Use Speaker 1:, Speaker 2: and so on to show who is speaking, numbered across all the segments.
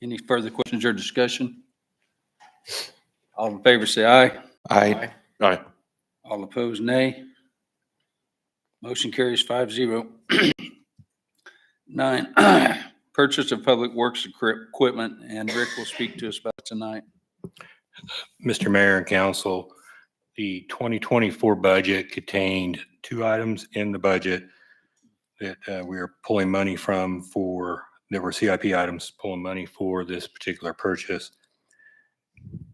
Speaker 1: Any further questions or discussion? All in favor say aye.
Speaker 2: Aye.
Speaker 3: Aye.
Speaker 1: All opposed, nay. Motion carries 5-0. 9, purchase of public works equipment, and Rick will speak to us about tonight.
Speaker 4: Mr. Mayor and Council, the 2024 budget contained two items in the budget that we are pulling money from that were CIP items, pulling money for this particular purchase.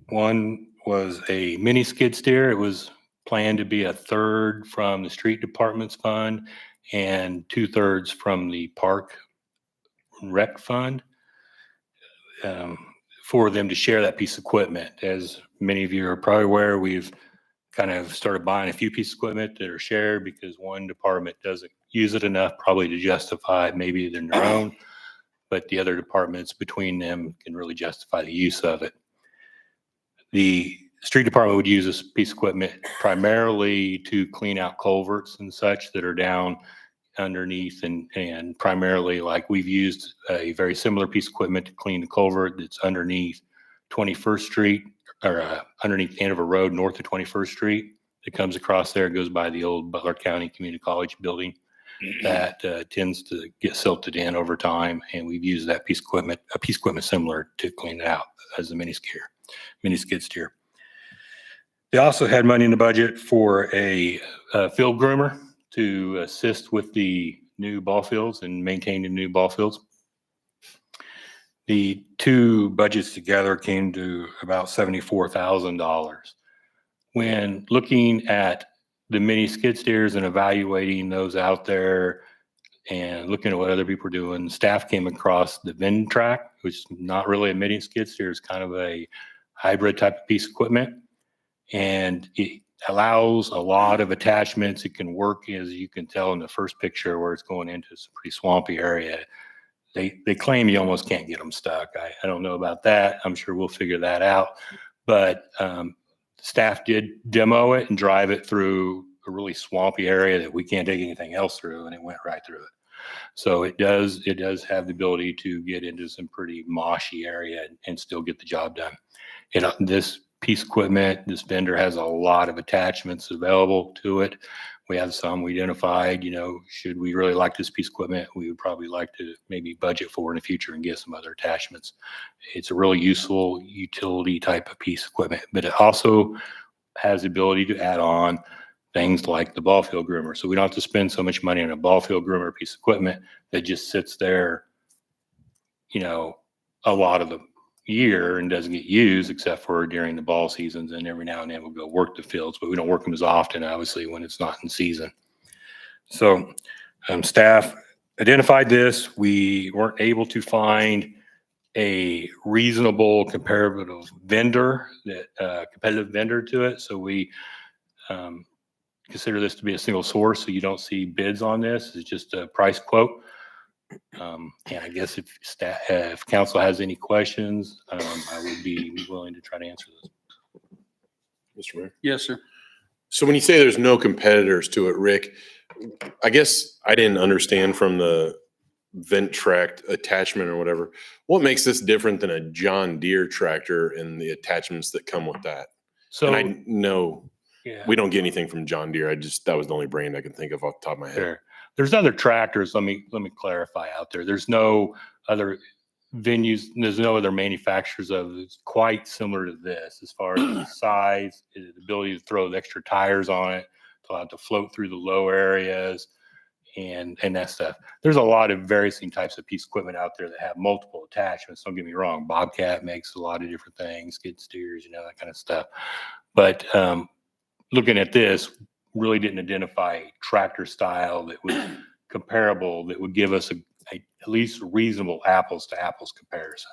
Speaker 4: One was a mini skid steer. It was planned to be a third from the street department's fund and 2/3 from the park rec fund, for them to share that piece of equipment. As many of you are probably aware, we've kind of started buying a few pieces of equipment that are shared because one department doesn't use it enough probably to justify maybe it in their own, but the other departments between them can really justify the use of it. The street department would use this piece of equipment primarily to clean out culverts and such that are down underneath, and primarily, like, we've used a very similar piece of equipment to clean the culvert that's underneath 21st Street, or underneath Hanover Road north of 21st Street. It comes across there, goes by the old Butler County Community College building that tends to get silted in over time, and we've used that piece of equipment similar to clean it out as a mini skid steer. They also had money in the budget for a field groomer to assist with the new ball fields and maintain the new ball fields. The two budgets together came to about $74,000. When looking at the mini skid steers and evaluating those out there and looking at what other people are doing, staff came across the Ventrac, which is not really a mini skid steer, it's kind of a hybrid type of piece of equipment. And it allows a lot of attachments. It can work, as you can tell in the first picture, where it's going into some pretty swampy area. They claim you almost can't get them stuck. I don't know about that. I'm sure we'll figure that out. But staff did demo it and drive it through a really swampy area that we can't take anything else through, and it went right through it. So it does have the ability to get into some pretty moshy area and still get the job done. This piece of equipment, this vendor has a lot of attachments available to it. We have some we identified, should we really like this piece of equipment, we would probably like to maybe budget for in the future and get some other attachments. It's a really useful utility type of piece of equipment, but it also has the ability to add on things like the ball field groomer. So we don't have to spend so much money on a ball field groomer piece of equipment that just sits there, a lot of the year and doesn't get used except for during the ball seasons, and every now and then we'll go work the fields, but we don't work them as often, obviously, when it's not in season. So staff identified this. We weren't able to find a reasonable competitive vendor to it, so we consider this to be a single source, so you don't see bids on this. It's just a price quote. And I guess if council has any questions, I would be willing to try to answer those.
Speaker 3: Mr. Mayor.
Speaker 1: Yes, sir.
Speaker 3: So when you say there's no competitors to it, Rick, I guess I didn't understand from the Ventrac attachment or whatever, what makes this different than a John Deere tractor and the attachments that come with that?
Speaker 4: So
Speaker 3: and I know
Speaker 4: yeah,
Speaker 3: we don't get anything from John Deere. That was the only brand I can think of off the top of my head.
Speaker 4: sure. There's other tractors. Let me clarify out there. There's no other venues. There's no other manufacturers of it's quite similar to this as far as the size, the ability to throw the extra tires on it, to allow it to float through the low areas, and that stuff. There's a lot of varying types of piece of equipment out there that have multiple attachments. Don't get me wrong. Bobcat makes a lot of different things, skid steers, that kind of stuff. But looking at this, really didn't identify a tractor style that was comparable, that would give us at least reasonable apples to apples comparison.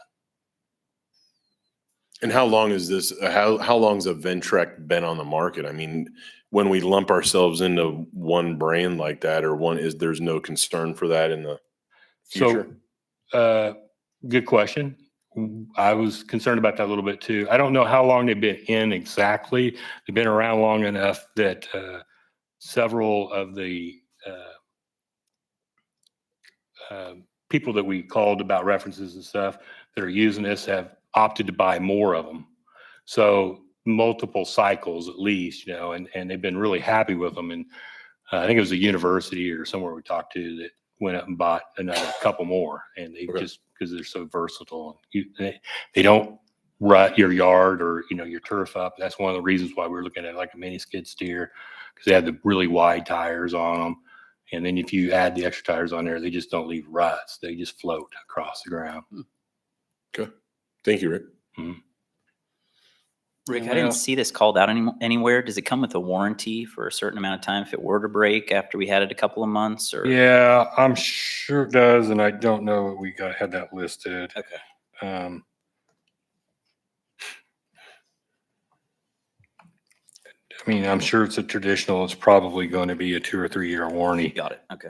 Speaker 3: And how long is this? How long's a Ventrac been on the market? I mean, when we lump ourselves into one brand like that, there's no concern for that in the future?
Speaker 4: So, good question. I was concerned about that a little bit too. I don't know how long they've been in exactly. They've been around long enough that several of the people that we called about references and stuff that are using this have opted to buy more of them. So multiple cycles at least, and they've been really happy with them. And I think it was a university or somewhere we talked to that went up and bought another couple more. And they just, because they're so versatile, they don't rut your yard or, your turf up. That's one of the reasons why we're looking at like a mini skid steer, because they have the really wide tires on them. And then if you add the extra tires on there, they just don't leave ruts. They just float across the ground.
Speaker 3: Okay. Thank you, Rick.
Speaker 4: Mhm.
Speaker 2: Rick, I
Speaker 1: Anyone
Speaker 2: didn't
Speaker 1: else?
Speaker 2: see this called out anywhere. Does it come with a warranty for a certain amount of time if it were to break after we had it a couple of months or?
Speaker 4: Yeah, I'm sure it does. And I don't know if we had that listed.
Speaker 2: Okay.
Speaker 4: I mean, I'm sure it's it's probably going to be a 2 or 3 year warranty.
Speaker 2: Got it. Okay.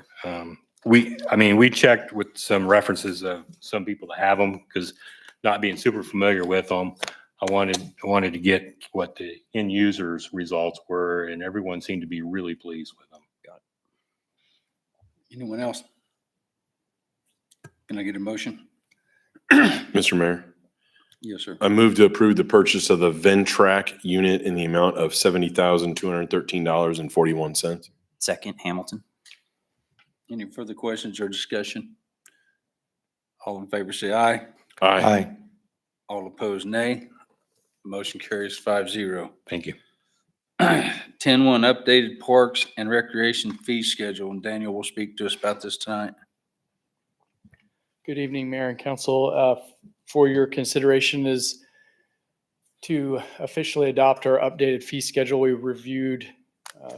Speaker 4: We checked with some references of some people that have them, because not being super familiar with them, I wanted to get what the end users results were, and everyone seemed to be really pleased with them.
Speaker 1: Anyone else? Can I get a motion?
Speaker 3: Mr. Mayor,
Speaker 1: Yes, sir.
Speaker 3: I move to approve the purchase of the Ventrac unit in the amount of $70,213.41.
Speaker 2: Second, Hamilton.
Speaker 1: Any further questions or discussion? All in favor, say aye.
Speaker 3: Aye.
Speaker 1: All opposed, nay. Motion carries 5-0.
Speaker 4: Thank you.
Speaker 1: 10-1, updated parks and recreation fee schedule, and Daniel will speak to us about this tonight.
Speaker 5: Good evening, Mayor and Council. For your consideration is to officially adopt our updated fee schedule. We reviewed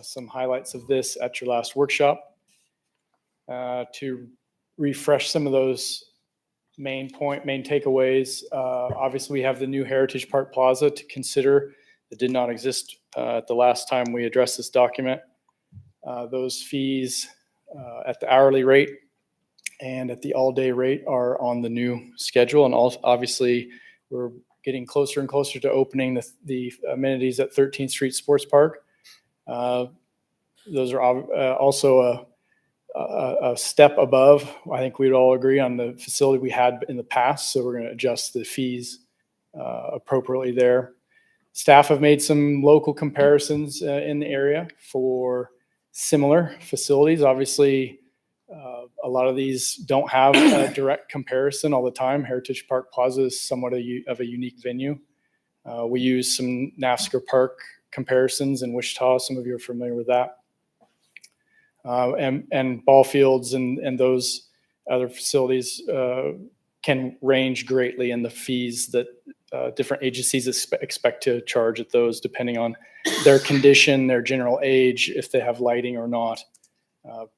Speaker 5: some highlights of this at your last workshop. To refresh some of those main takeaways, obviously we have the new Heritage Park Plaza to consider that did not exist at the last time we addressed this document. Those fees at the hourly rate and at the all-day rate are on the new schedule. And obviously, we're getting closer and closer to opening the amenities at 13th Street Sports Park. Those are also a step above, I think we'd all agree, on the facility we had in the past. So we're going to adjust the fees appropriately there. Staff have made some local comparisons in the area for similar facilities. Obviously, a lot of these don't have a direct comparison all the time. Heritage Park Plaza is somewhat of a unique venue. We use some NASCAR Park comparisons in Wichita. Some of you are familiar with that. And ball fields and those other facilities can range greatly in the fees that different agencies expect to charge at those, depending on their condition, their general age, if they have lighting or not.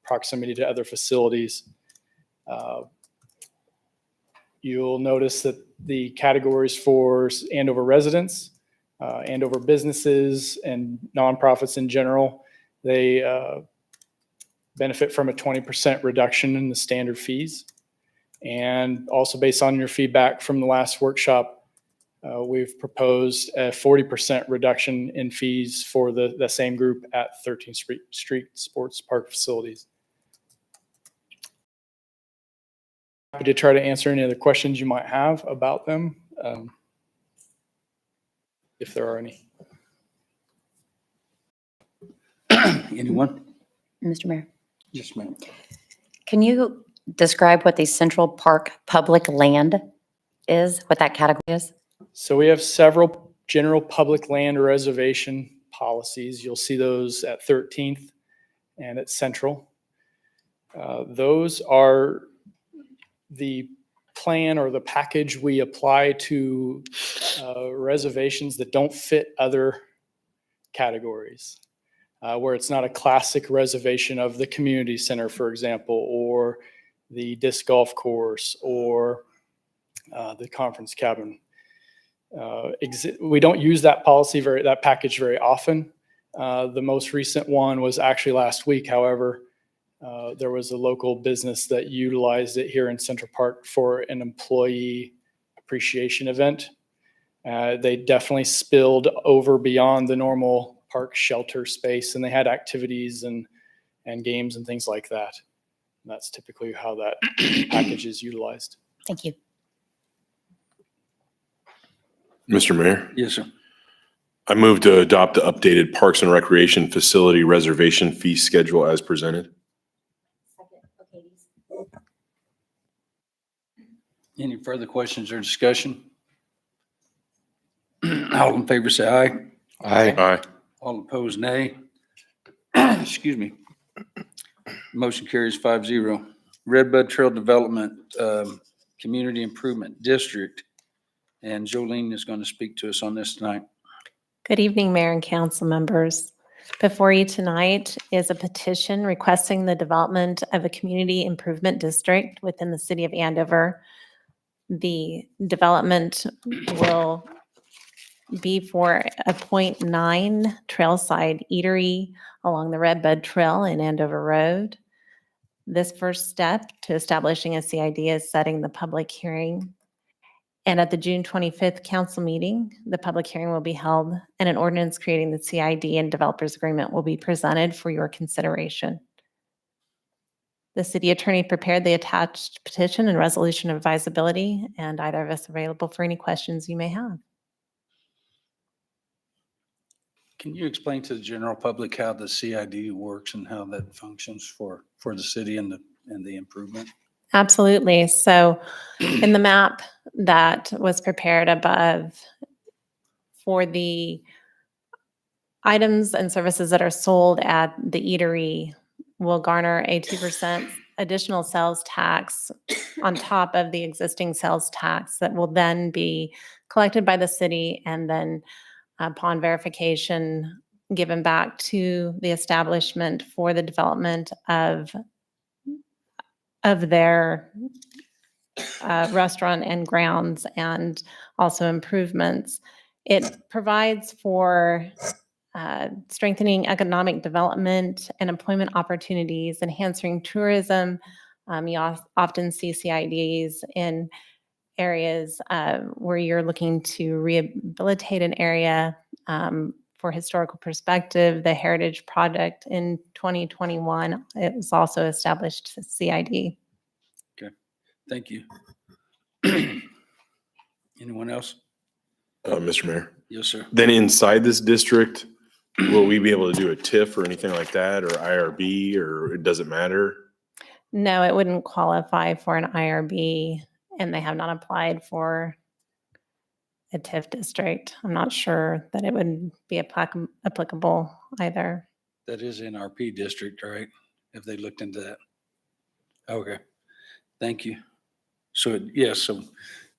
Speaker 5: Proximity to other facilities. You'll notice that the categories for Andover residents, Andover businesses, and nonprofits in general, they benefit from a 20% reduction in the standard fees. And also based on your feedback from the last workshop, we've proposed a 40% reduction in fees for the same group at 13th Street Sports Park facilities. Happy to try to answer any other questions you might have about them, if there are any.
Speaker 1: Anyone?
Speaker 6: Mr. Mayor,
Speaker 1: Yes, ma'am.
Speaker 6: can you describe what the Central Park public land is, what that category is?
Speaker 5: So we have several general public land reservation policies. You'll see those at 13th and at Central. Those are the plan or the package we apply to reservations that don't fit other categories, where it's not a classic reservation of the community center, for example, or the disc golf course, or the conference cabin. We don't use that that package very often. The most recent one was actually last week. However, there was a local business that utilized it here in Central Park for an employee appreciation event. They definitely spilled over beyond the normal park shelter space, and they had activities and games and things like that. And that's typically how that package is utilized.
Speaker 6: Thank you.
Speaker 3: Mr. Mayor,
Speaker 1: Yes, sir.
Speaker 3: I move to adopt the updated Parks and Recreation Facility Reservation Fee Schedule as presented.
Speaker 1: Any further questions or discussion? All in favor, say aye.
Speaker 3: Aye.
Speaker 1: All opposed, nay. Excuse me. Motion carries 5-0. Redbud Trail Development, Community Improvement District. And Jolene is going to speak to us on this tonight.
Speaker 7: Good evening, Mayor and council members. Before you tonight is a petition requesting the development of a community improvement district within the city of Andover. The development will be for a .9 trailside eatery along the Redbud Trail in Andover Road. This first step to establishing a CID is setting the public hearing. And at the June 25th council meeting, the public hearing will be held and an ordinance creating the CID and developers agreement will be presented for your consideration. The city attorney prepared the attached petition and resolution of advisability, and either of us available for any questions you may have.
Speaker 1: Can you explain to the general public how the CID works and how that functions for the city and the improvement?
Speaker 7: Absolutely. So in the map that was prepared above for the items and services that are sold at the eatery will garner a 2% additional sales tax on top of the existing sales tax that will then be collected by the city and then upon verification given back to the establishment for the development of their restaurant and grounds and also improvements. It provides for strengthening economic development and employment opportunities, enhancing tourism. You often see CIDs in areas where you're looking to rehabilitate an area for historical perspective. The Heritage Project in 2021, it was also established as CID.
Speaker 1: Thank you. Anyone else?
Speaker 3: Mr. Mayor,
Speaker 1: Yes, sir.
Speaker 3: then inside this district, will we be able to do a TIF or anything like that, or IRB, or it doesn't matter?
Speaker 7: No, it wouldn't qualify for an IRB, and they have not applied for a TIF district. I'm not sure that it would be applicable either.
Speaker 1: That is in RP district, right? Have they looked into that? Okay, thank you. So, so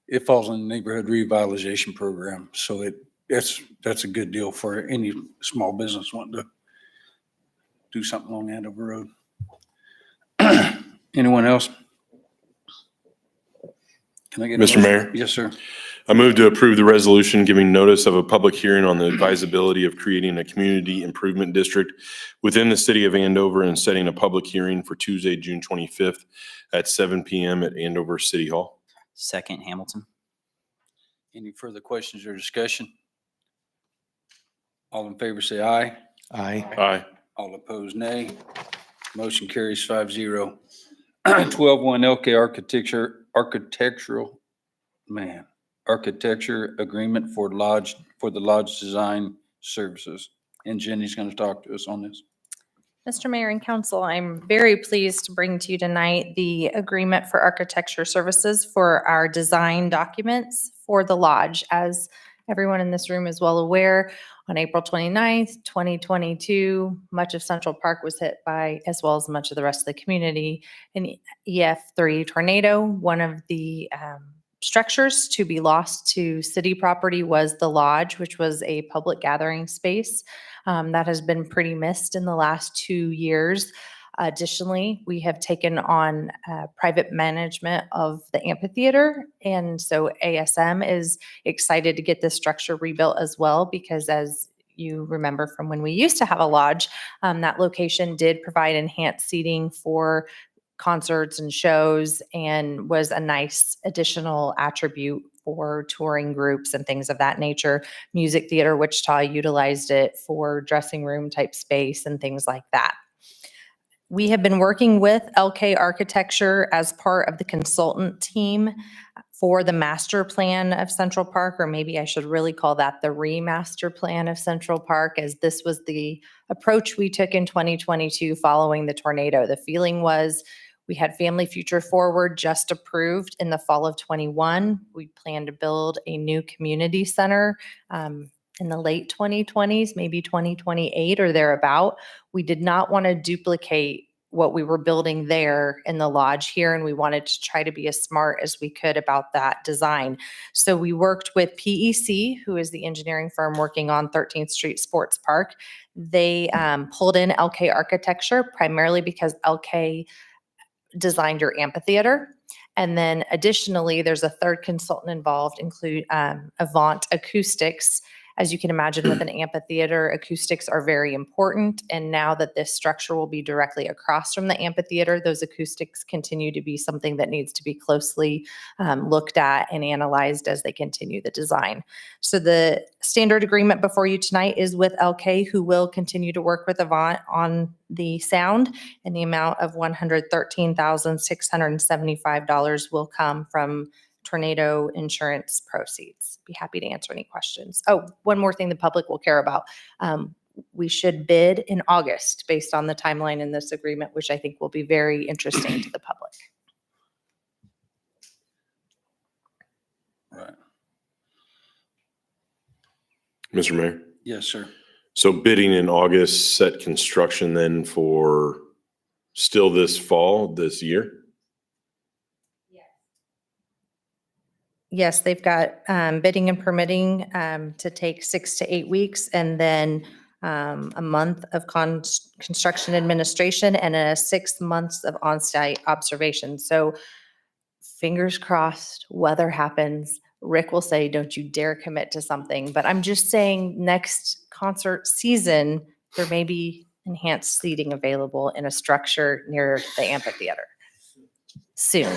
Speaker 1: it falls in the neighborhood revitalization program. So that's a good deal for any small business wanting to do something along Andover Road. Anyone else? Can I get a
Speaker 3: Mr.
Speaker 1: motion?
Speaker 3: Mayor?
Speaker 1: Yes, sir.
Speaker 3: I move to approve the resolution giving notice of a public hearing on the advisability of creating a community improvement district within the city of Andover and setting a public hearing for Tuesday, June 25th at 7 p.m. at Andover City Hall.
Speaker 2: Second, Hamilton.
Speaker 1: Any further questions or discussion? All in favor, say aye.
Speaker 3: Aye.
Speaker 1: All opposed, nay. Motion carries 5-0. 12-1 LK Architecture Agreement for the Lodge Design Services. And Jenny's going to talk to us on this.
Speaker 8: Mr. Mayor and Council, I'm very pleased to bring to you tonight the agreement for architecture services for our design documents for the lodge. As everyone in this room is well aware, on April 29th, 2022, much of Central Park was hit by, as well as much of the rest of the community, an EF3 tornado. One of the structures to be lost to city property was the lodge, which was a public gathering space. That has been pretty missed in the last 2 years. Additionally, we have taken on private management of the amphitheater. And so ASM is excited to get this structure rebuilt as well, because as you remember from when we used to have a lodge, that location did provide enhanced seating for concerts and shows and was a nice additional attribute for touring groups and things of that nature. Music Theater Wichita utilized it for dressing room type space and things like that. We have been working with LK Architecture as part of the consultant team for the master plan of Central Park, or maybe I should really call that the remaster plan of Central Park, as this was the approach we took in 2022 following the tornado. The feeling was we had Family Future Forward just approved in the fall of 21. We plan to build a new community center in the late 2020s, maybe 2028 or thereabout. We did not want to duplicate what we were building there in the lodge here, and we wanted to try to be as smart as we could about that design. So we worked with PEC, who is the engineering firm working on 13th Street Sports Park. They pulled in LK Architecture primarily because LK designed your amphitheater. And then additionally, there's a third consultant involved, include Avant Acoustics. As you can imagine, with an amphitheater, acoustics are very important. And now that this structure will be directly across from the amphitheater, those acoustics continue to be something that needs to be closely looked at and analyzed as they continue the design. So the standard agreement before you tonight is with LK, who will continue to work with Avant on the sound, and the amount of $113,675 will come from tornado insurance proceeds. Be happy to answer any questions. Oh, one more thing the public will care about. We should bid in August based on the timeline in this agreement, which I think will be very interesting to the public.
Speaker 1: Right.
Speaker 3: Mr. Mayor?
Speaker 1: Yes, sir.
Speaker 3: So bidding in August, set construction then for still this fall, this year?
Speaker 8: Yes, they've got bidding and permitting to take 6 to 8 weeks, and then a month of construction administration and 6 months of on-site observation. So fingers crossed, weather happens. Rick will say, don't you dare commit to something. But I'm just saying next concert season, there may be enhanced seating available in a structure near the amphitheater soon.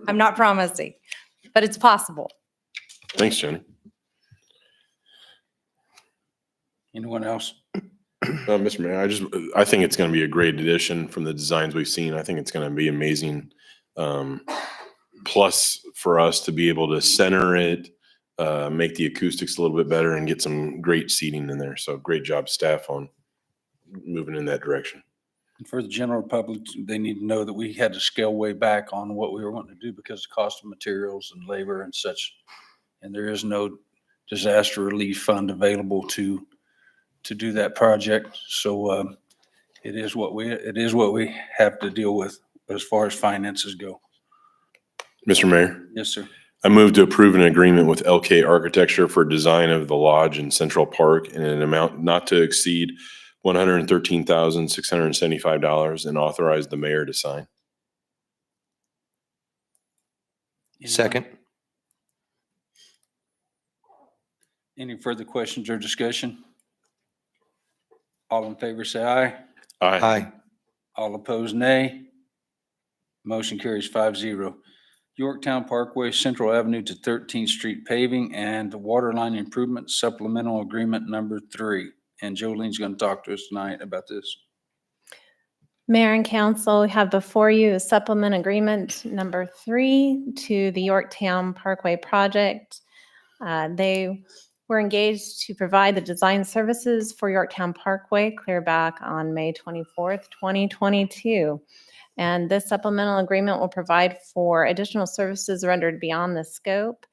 Speaker 8: I'm not promising, but it's possible.
Speaker 3: Thanks, Jenny.
Speaker 1: Anyone else?
Speaker 3: Mr. Mayor, I think it's going to be a great addition from the designs we've seen. I think it's going to be amazing. Plus for us to be able to center it, make the acoustics a little bit better and get some great seating in there. So great job staff on moving in that direction.
Speaker 1: For the general public, they need to know that we had to scale way back on what we were wanting to do because of cost of materials and labor and such. And there is no disaster relief fund available to do that project. So it is what we have to deal with as far as finances go.
Speaker 3: Mr. Mayor,
Speaker 1: Yes, sir.
Speaker 3: I move to approve an agreement with LK Architecture for design of the lodge in Central Park in an amount not to exceed $113,675 and authorize the mayor to sign.
Speaker 1: Second. Any further questions or discussion? All in favor, say aye.
Speaker 3: Aye.
Speaker 1: All opposed, nay. Motion carries 5-0. Yorktown Parkway, Central Avenue to 13th Street paving and the water line improvement supplemental agreement number 3. And Jolene's going to talk to us tonight about this.
Speaker 7: Mayor and council, we have before you a supplement agreement number 3 to the Yorktown Parkway project. They were engaged to provide the design services for Yorktown Parkway clear back on May 24th, 2022. And this supplemental agreement will provide for additional services rendered beyond the scope.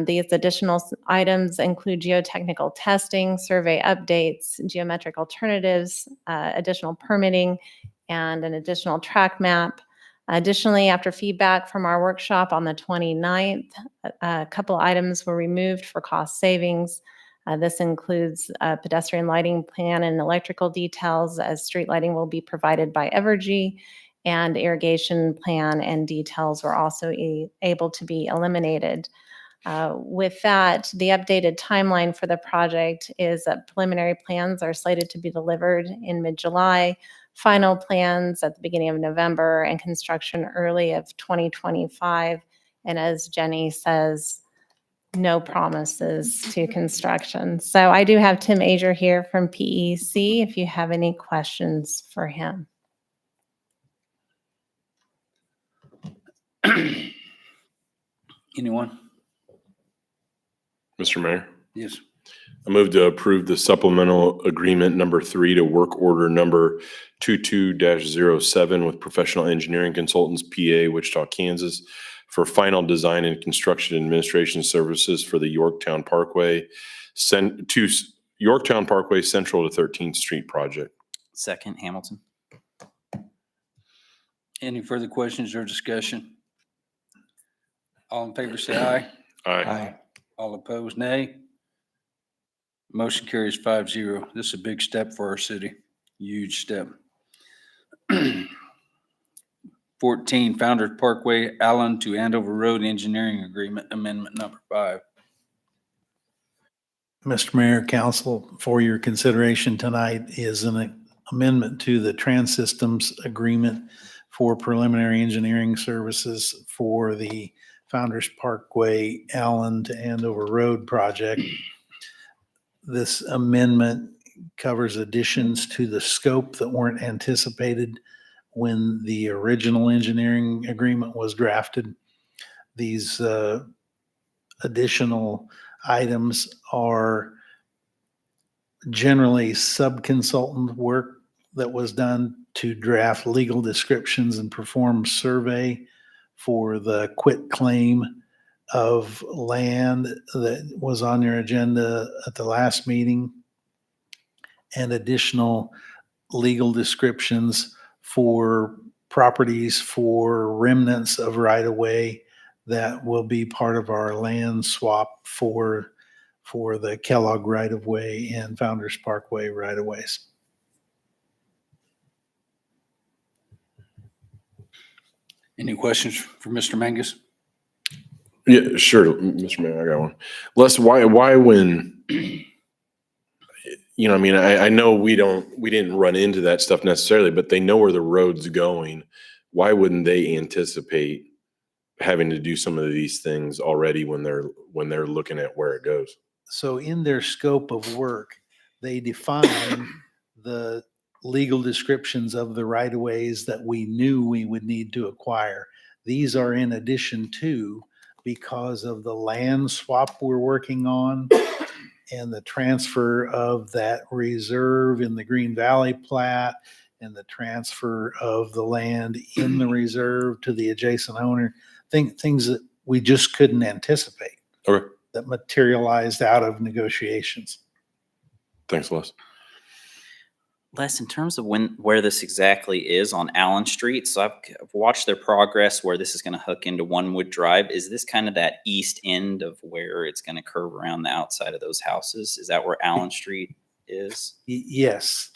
Speaker 7: These additional items include geotechnical testing, survey updates, geometric alternatives, additional permitting, and an additional track map. Additionally, after feedback from our workshop on the 29th, a couple items were removed for cost savings. This includes a pedestrian lighting plan and electrical details, as street lighting will be provided by Evergy, and irrigation plan and details were also able to be eliminated. With that, the updated timeline for the project is that preliminary plans are slated to be delivered in mid-July, final plans at the beginning of November, and construction early of 2025. And as Jenny says, no promises to construction. So I do have Tim Ager here from PEC if you have any questions for him.
Speaker 1: Anyone?
Speaker 3: Mr. Mayor,
Speaker 1: Yes.
Speaker 3: I move to approve the supplemental agreement number 3 to work order number 22-07 with Professional Engineering Consultants, PA, Wichita, Kansas, for final design and construction administration services for the Yorktown Parkway, Yorktown Parkway Central to 13th Street project.
Speaker 2: Second, Hamilton.
Speaker 1: Any further questions or discussion? All in favor, say aye.
Speaker 3: Aye.
Speaker 1: All opposed, nay. Motion carries 5-0. This is a big step for our city. Huge step. 14, Founders Parkway, Allen to Andover Road Engineering Agreement Amendment Number 5.
Speaker 9: Mr. Mayor, Council, for your consideration tonight is an amendment to the Trans Systems Agreement for preliminary engineering services for the Founders Parkway, Allen to Andover Road project. This amendment covers additions to the scope that weren't anticipated when the original engineering agreement was drafted. These additional items are generally sub-consultant work that was done to draft legal descriptions and perform survey for the quit claim of land that was on your agenda at the last meeting, and additional legal descriptions for properties for remnants of right-of-way that will be part of our land swap for the Kellogg right-of-way and Founders Parkway right-of-ways.
Speaker 1: Any questions for Mr. Mangus?
Speaker 3: Yeah, sure, Mr. Mayor, I got one. Les, why when, I mean, I know we didn't run into that stuff necessarily, but they know where the road's going. Why wouldn't they anticipate having to do some of these things already when they're looking at where it goes?
Speaker 9: So in their scope of work, they define the legal descriptions of the right-of-ways that we knew we would need to acquire. These are in addition to, because of the land swap we're working on and the transfer of that reserve in the Green Valley plat and the transfer of the land in the reserve to the adjacent owner, things that we just couldn't anticipate
Speaker 3: Okay,
Speaker 9: that materialized out of negotiations.
Speaker 3: thanks, Les.
Speaker 2: Les, in terms of where this exactly is on Allen Street, so I've watched their progress where this is going to hook into Onewood Drive. Is this kind of that east end of where it's going to curve around the outside of those houses? Is that where Allen Street is?
Speaker 9: Yes.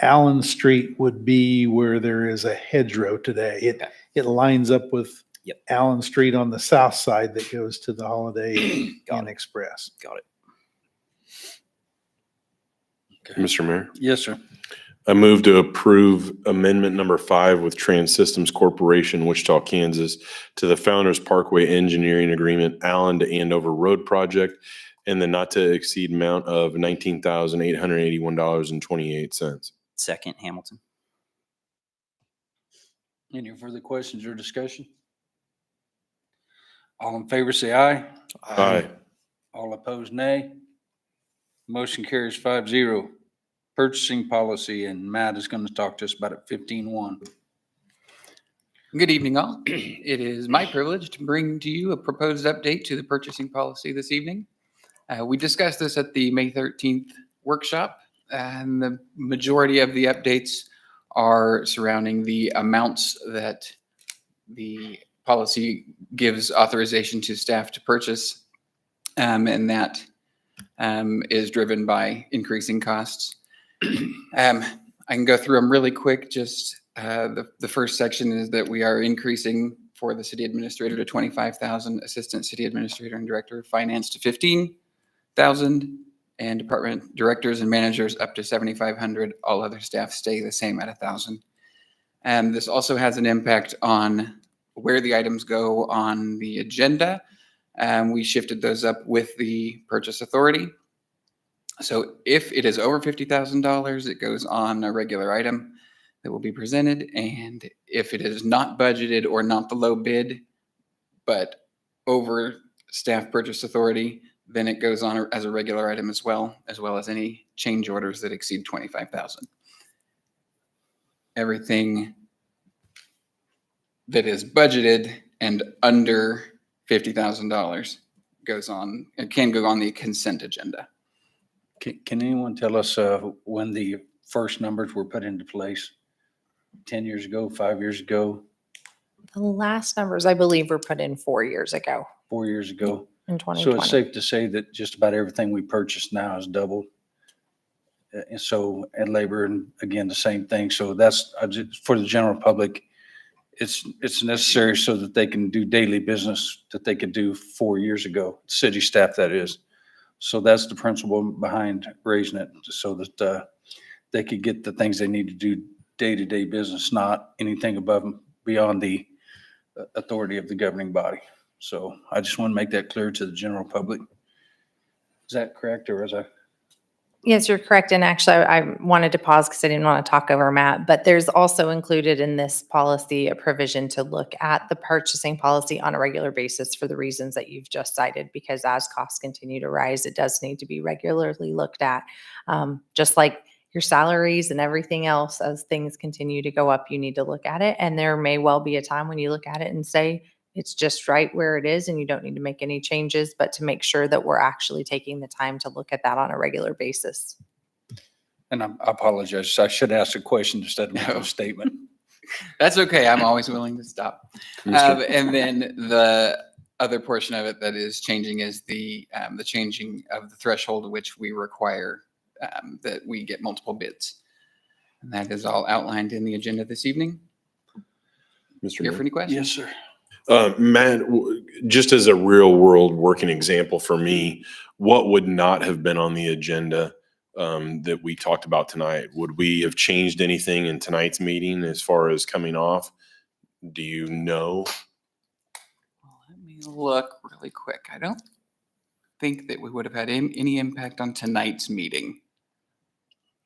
Speaker 9: Allen Street would be where there is a hedgerow today.
Speaker 2: Okay.
Speaker 9: It lines up with
Speaker 2: Yep.
Speaker 9: Allen Street on the south side that goes to the Holiday
Speaker 2: Got
Speaker 9: Inn
Speaker 2: it.
Speaker 9: Express.
Speaker 2: Got it.
Speaker 3: Mr. Mayor,
Speaker 1: Yes, sir.
Speaker 3: I move to approve amendment number 5 with Trans Systems Corporation, Wichita, Kansas, to the Founders Parkway Engineering Agreement, Allen to Andover Road Project, and the not to exceed amount of $19,881.28.
Speaker 2: Second, Hamilton.
Speaker 1: Any further questions or discussion? All in favor, say aye.
Speaker 3: Aye.
Speaker 1: All opposed, nay. Motion carries 5-0. Purchasing policy, and Matt is going to talk to us about it 15-1.
Speaker 10: Good evening, all. It is my privilege to bring to you a proposed update to the purchasing policy this evening. We discussed this at the May 13th workshop, and the majority of the updates are surrounding the amounts that the policy gives authorization to staff to purchase, and that is driven by increasing costs. I can go through them really quick. Just the first section is that we are increasing for the city administrator to 25,000, assistant city administrator and director of finance to 15,000, and department directors and managers up to 7,500. All other staff stay the same at 1,000. And this also has an impact on where the items go on the agenda. We shifted those up with the purchase authority. So if it is over $50,000, it goes on a regular item that will be presented. And if it is not budgeted or not the low bid, but over staff purchase authority, then it goes on as a regular item as well as any change orders that exceed 25,000. Everything that is budgeted and under $50,000 goes on, it can go on the consent agenda.
Speaker 1: Can anyone tell us when the first numbers were put into place? 10 years ago, 5 years ago,
Speaker 8: The last numbers, I believe, were put in 4 years ago
Speaker 1: 4 years ago?
Speaker 8: in
Speaker 1: So
Speaker 8: 2020.
Speaker 1: it's safe to say that just about everything we purchase now is doubled. And so, and labor, and again, the same thing. So that's for the general public. It's necessary so that they can do daily business that they could do 4 years ago, city staff, that is. So that's the principle behind raising it, so that they could get the things they need to do day-to-day business, not anything above and beyond the authority of the governing body. So I just want to make that clear to the general public. Is that correct, or is I?
Speaker 8: Yes, you're correct. And actually, I wanted to pause because I didn't want to talk over Matt, but there's also included in this policy a provision to look at the purchasing policy on a regular basis for the reasons that you've just cited, because as costs continue to rise, it does need to be regularly looked at. Just like your salaries and everything else, as things continue to go up, you need to look at it. And there may well be a time when you look at it and say, it's just right where it is and you don't need to make any changes, but to make sure that we're actually taking the time to look at that on a regular basis.
Speaker 1: And I apologize. I should ask a question instead of making
Speaker 10: No.
Speaker 1: a statement.
Speaker 10: That's okay. I'm always willing to stop. And then the other portion of it that is changing is the changing of the threshold at which we require that we get multiple bids. And that is all outlined in the agenda this evening.
Speaker 3: Mr.
Speaker 10: Here
Speaker 3: Mayor?
Speaker 10: for any questions?
Speaker 1: Yes, sir.
Speaker 3: Matt, just as a real world working example for me, what would not have been on the agenda that we talked about tonight? Would we have changed anything in tonight's meeting as far as coming off? Do you know?
Speaker 10: Let me look really quick. I don't think that we would have had any impact on tonight's meeting.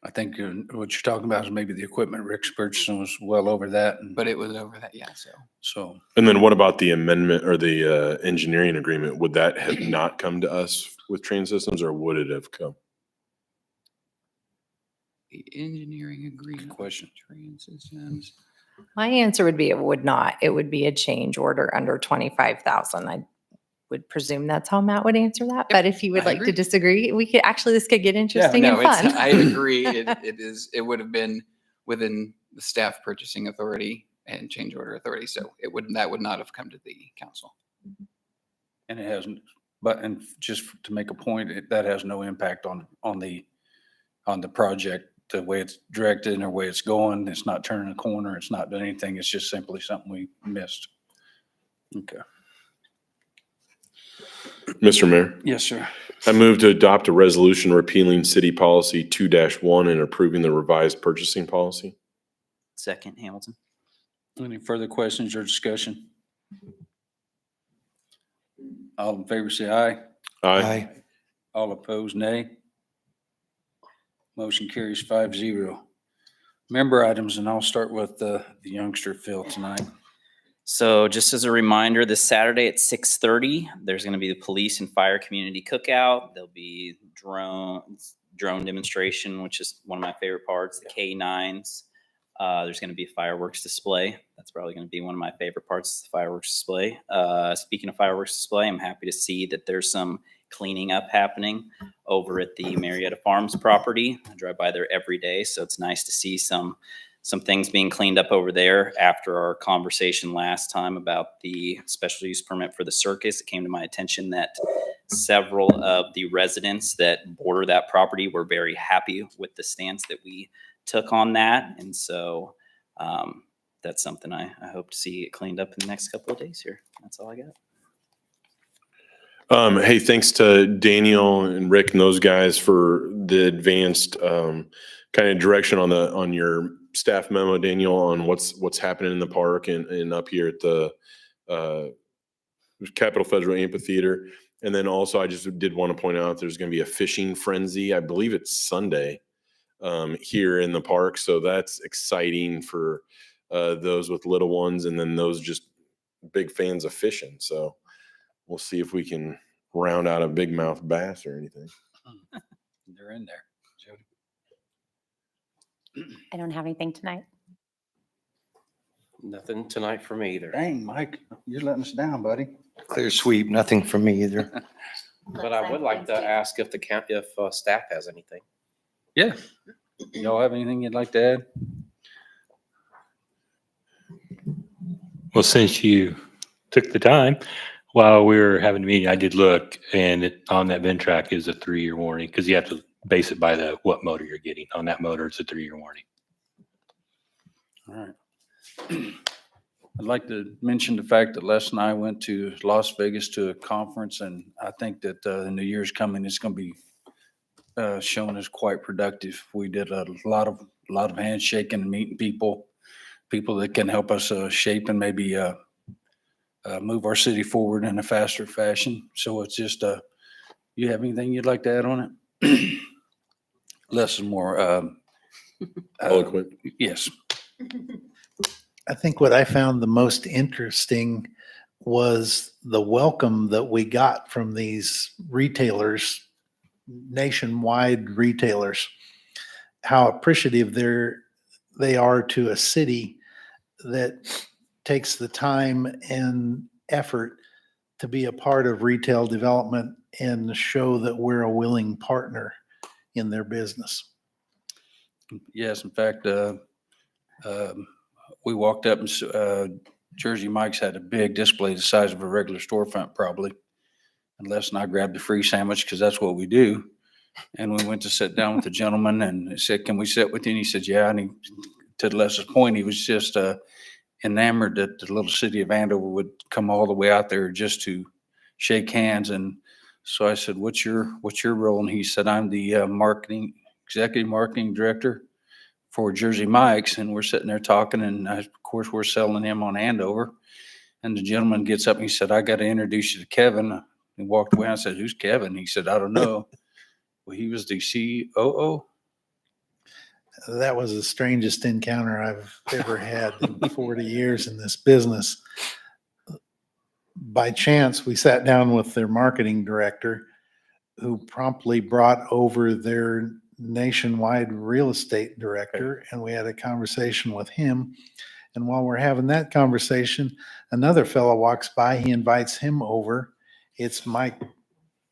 Speaker 1: I think what you're talking about is maybe the equipment Rick's purchasing was well over that. And
Speaker 10: But it was over that, yeah,
Speaker 1: so
Speaker 3: And then what about the amendment or the engineering agreement? Would that have not come to us with Train Systems, or would it have come?
Speaker 10: the engineering agreement.
Speaker 1: Good question.
Speaker 10: Train Systems.
Speaker 8: My answer would be it would not. It would be a change order under 25,000. I would presume that's how Matt would answer that. But if you would
Speaker 10: I
Speaker 8: like
Speaker 10: agree.
Speaker 8: to disagree, we could, actually, this could get interesting
Speaker 10: No,
Speaker 8: and fun.
Speaker 10: I agree. It would have been within the staff purchasing authority and change order authority. So that would not have come to the council.
Speaker 1: And it hasn't, but, and just to make a point, that has no impact on the project, the way it's directed and the way it's going. It's not turning a corner. It's not doing anything. It's just simply something we missed. Okay.
Speaker 3: Mr. Mayor,
Speaker 1: Yes, sir.
Speaker 3: I move to adopt a resolution repealing City Policy 2-1 and approving the revised purchasing policy.
Speaker 2: Second, Hamilton.
Speaker 1: Any further questions or discussion? All in favor, say aye.
Speaker 3: Aye.
Speaker 1: All opposed, nay. Motion carries 5-0. Member items, and I'll start with the youngster Phil tonight.
Speaker 2: So just as a reminder, this Saturday at 6:30, there's going to be the police and fire community cookout. There'll be drone demonstration, which is one of my favorite parts, the K9s. There's going to be a fireworks display. That's probably going to be one of my favorite parts, the fireworks display. Speaking of fireworks display, I'm happy to see that there's some cleaning up happening over at the Marietta Farms property. I drive by there every day, so it's nice to see some things being cleaned up over there after our conversation last time about the special use permit for the circus. It came to my attention that several of the residents that border that property were very happy with the stance that we took on that. And so that's something I hope to see it cleaned up in the next couple of days here. That's all I got.
Speaker 3: Hey, thanks to Daniel and Rick and those guys for the advanced kind of direction on your staff memo, Daniel, on what's happening in the park and up here at the Capitol Federal Amphitheater. And then also, I just did want to point out there's going to be a fishing frenzy. I believe it's Sunday here in the park. So that's exciting for those with little ones, and then those just big fans of fishing. So we'll see if we can round out a big mouth bass or anything.
Speaker 1: They're in there. Jody.
Speaker 6: I don't have anything tonight.
Speaker 11: Nothing tonight for me either.
Speaker 1: Dang, Mike, you're letting us down, buddy.
Speaker 12: Clear sweep, nothing from me either.
Speaker 11: But I would like to ask if staff has anything.
Speaker 1: Yeah. Y'all have anything you'd like to add?
Speaker 4: Well, since you took the time while we were having a meeting, I did look, and on that Ventrac is a 3-year warranty because you have to base it by what motor you're getting. On that motor, it's a 3-year warranty.
Speaker 1: All right. I'd like to mention the fact that Les and I went to Las Vegas to a conference, and I think that the new year's coming, it's going to be shown as quite productive. We did a lot of handshaking and meeting people that can help us shape and maybe move our city forward in a faster fashion. So it's just, you have anything you'd like to add on it? Less is more
Speaker 3: Eloquent.
Speaker 1: yes.
Speaker 9: I think what I found the most interesting was the welcome that we got from these retailers, nationwide retailers, how appreciative they are to a city that takes the time and effort to be a part of retail development and show that we're a willing partner in their business.
Speaker 1: Yes, in fact, we walked up and Jersey Mike's had a big display the size of a regular storefront probably. And Les and I grabbed the free sandwich because that's what we do. And we went to sit down with the gentleman and he said, "Can we sit with you?" And he said, "Yeah." And to Les's point, he was just enamored that the little city of Andover would come all the way out there just to shake hands. And so I said, what's your role? And he said, "I'm the executive marketing director for Jersey Mike's." And we're sitting there talking, and of course we're selling him on Andover. And the gentleman gets up and he said, "I got to introduce you to Kevin." He walked away. I said, "Who's Kevin?" He said, "I don't know." Well, he was the COO.
Speaker 9: That was the strangest encounter I've ever had in 40 years in this business. By chance, we sat down with their marketing director, who promptly brought over their nationwide real estate director, and we had a conversation with him. And while we're having that conversation, another fellow walks by. He invites him over. It's Mike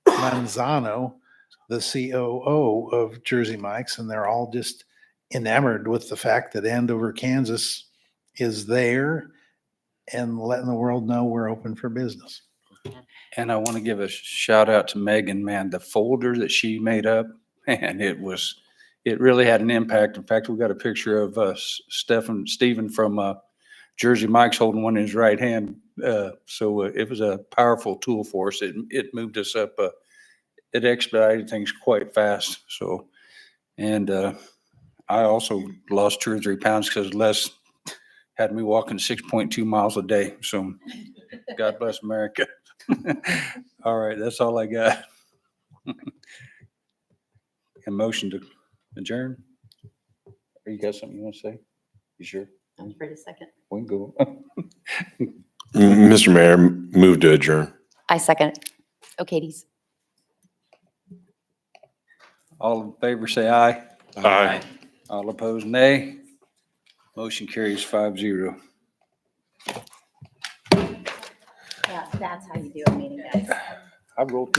Speaker 9: Manzano, the COO of Jersey Mike's, and they're all just enamored with the fact that Andover, Kansas is there and letting the world know we're open for business.
Speaker 1: And I want to give a shout out to Megan, man, the folder that she made up, and it really had an impact. In fact, we got a picture of Stephen from Jersey Mike's holding one in his right hand. So it was a powerful tool for us. It moved us up. It expedited things quite fast. So, and I also lost 2 or 3 pounds because Les had me walking 6.2 miles a day. So God bless America. All right, that's all I got. A motion to adjourn? Or you got something you want to say? You sure?
Speaker 6: I'm for a second.
Speaker 1: We can go.
Speaker 3: Mr. Mayor, move to adjourn.
Speaker 6: I second. Oh, Katie's.
Speaker 1: All in favor, say aye.
Speaker 3: Aye.
Speaker 1: All opposed, nay. Motion carries 5-0.
Speaker 6: Yeah, that's how you do a meeting, guys.
Speaker 1: I rolled